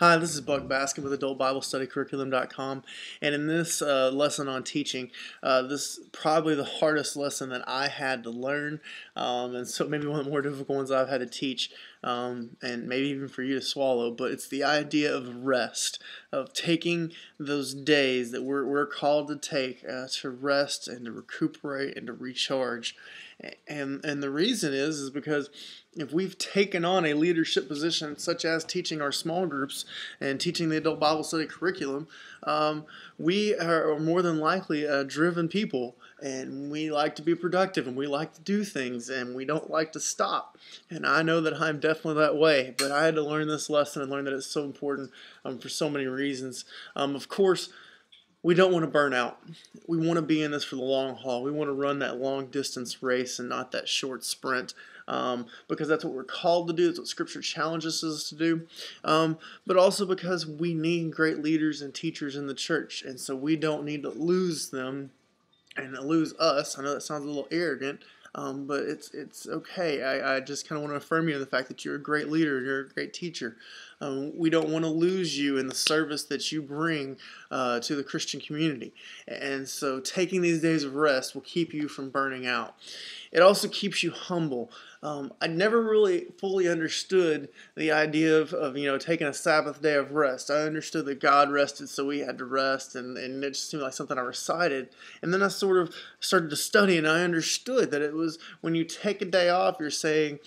Hi, this is Buck Baskin with AdultBibleStudyCurriculum.com, and in this lesson on teaching, this is probably the hardest lesson that I had to learn, and so maybe one of the more difficult ones I've had to teach, and maybe even for you to swallow. But it's the idea of rest, of taking those days that we're called to take to rest and to recuperate and to recharge. And the reason is because if we've taken on a leadership position such as teaching our small groups and teaching the adult Bible study curriculum, we are more than likely driven people, and we like to be productive, and we like to do things, and we don't like to stop. And I know that I'm definitely that way, but I had to learn this lesson and learn that it's so important for so many reasons. Of course, we don't want to burn out. We want to be in this for the long haul. We want to run that long distance race and not that short sprint, because that's what we're called to do. That's what Scripture challenges us to do. But also because we need great leaders and teachers in the church, and so we don't need to lose them and lose us. I know that sounds a little arrogant, but it's okay. I just kind of want to affirm you in the fact that you're a great leader, you're a great teacher. We don't want to lose you in the service that you bring to the Christian community. And so taking these days of rest will keep you from burning out. It also keeps you humble. I never really fully understood the idea of taking a Sabbath day of rest. I understood that God rested, so we had to rest, and it just seemed like something I recited. And then I sort of started to study, and I understood that it was when you take a day off, you're saying,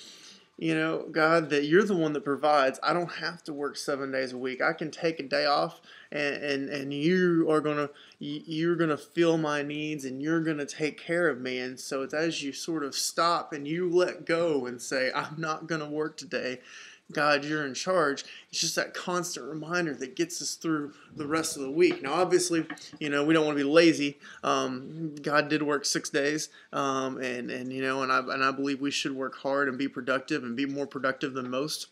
God, that you're the one that provides. I don't have to work 7 days a week. I can take a day off, and you're gonna feel my needs, and you're gonna take care of me. And so it's as you sort of stop and you let go and say, I'm not gonna work today. God, you're in charge. It's just that constant reminder that gets us through the rest of the week. Now, obviously, we don't want to be lazy. God did work 6 days, and I believe we should work hard and be productive and be more productive than most,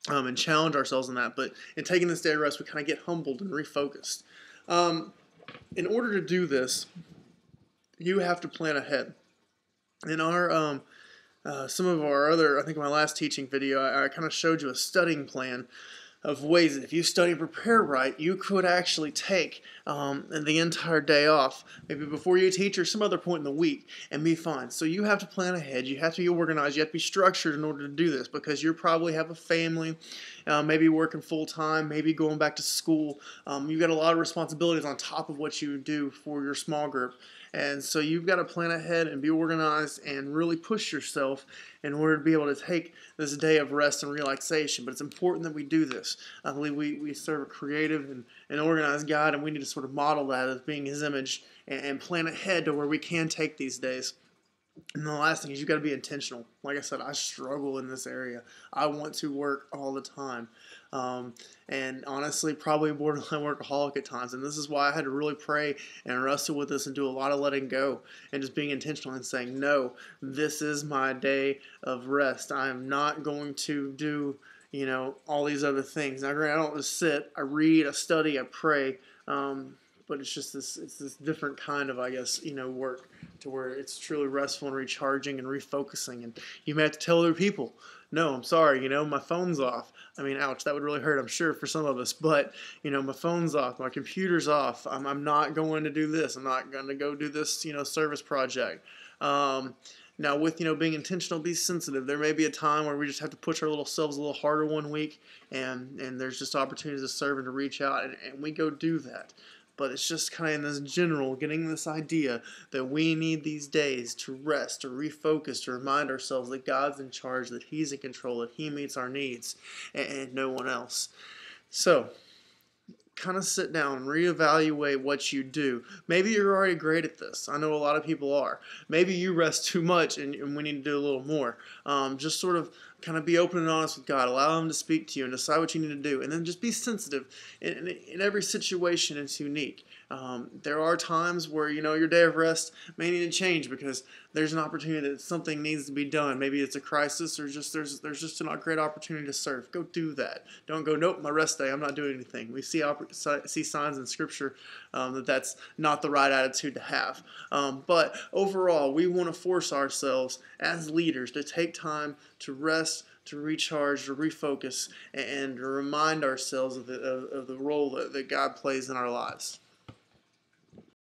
and challenge ourselves in that. But in taking this day of rest, we kind of get humbled and refocused. In order to do this, you have to plan ahead. In our some of our other, I think in my last teaching video, I kind of showed you a studying plan of ways that if you study and prepare right, you could actually take the entire day off, maybe before you teach or some other point in the week, and be fine. So you have to plan ahead. You have to be organized. You have to be structured in order to do this, because you probably have a family, maybe working full-time, maybe going back to school. You've got a lot of responsibilities on top of what you do for your small group. And so you've got to plan ahead and be organized and really push yourself in order to be able to take this day of rest and relaxation. But it's important that we do this. I believe we serve a creative and organized God, and we need to sort of model that as being His image and plan ahead to where we can take these days. And the last thing is you've got to be intentional. Like I said, I struggle in this area. I want to work all the time. And honestly, probably borderline workaholic at times. And this is why I had to really pray and wrestle with this and do a lot of letting go and just being intentional and saying, no, this is my day of rest. I am not going to do, all these other things. Now, granted, I don't just sit. I read, I study, I pray. But it's just it's this different kind of, I guess, work, to where it's truly restful and recharging and refocusing. And you may have to tell other people, no, I'm sorry, my phone's off. I mean, ouch, that would really hurt, I'm sure, for some of us. But, my phone's off, my computer's off. I'm not going to do this. I'm not going to go do this, service project. Now, with being intentional, be sensitive. There may be a time where we just have to push our little selves a little harder one week, and there's just opportunities to serve and to reach out, and we go do that. But it's just kind of in this general, getting this idea that we need these days to rest, to refocus, to remind ourselves that God's in charge, that He's in control, that He meets our needs, and no one else. So, kind of sit down and reevaluate what you do. Maybe you're already great at this. I know a lot of people are. Maybe you rest too much and we need to do a little more. Just sort of kind of be open and honest with God. Allow Him to speak to you and decide what you need to do. And then just be sensitive. In every situation, it's unique. There are times where, your day of rest may need to change because there's an opportunity that something needs to be done. Maybe it's a crisis, or just there's just a great opportunity to serve. Go do that. Don't go, nope, my rest day, I'm not doing anything. We see signs in Scripture that's not the right attitude to have. But overall, we want to force ourselves as leaders to take time to rest, to recharge, to refocus, and to remind ourselves of the role that God plays in our lives.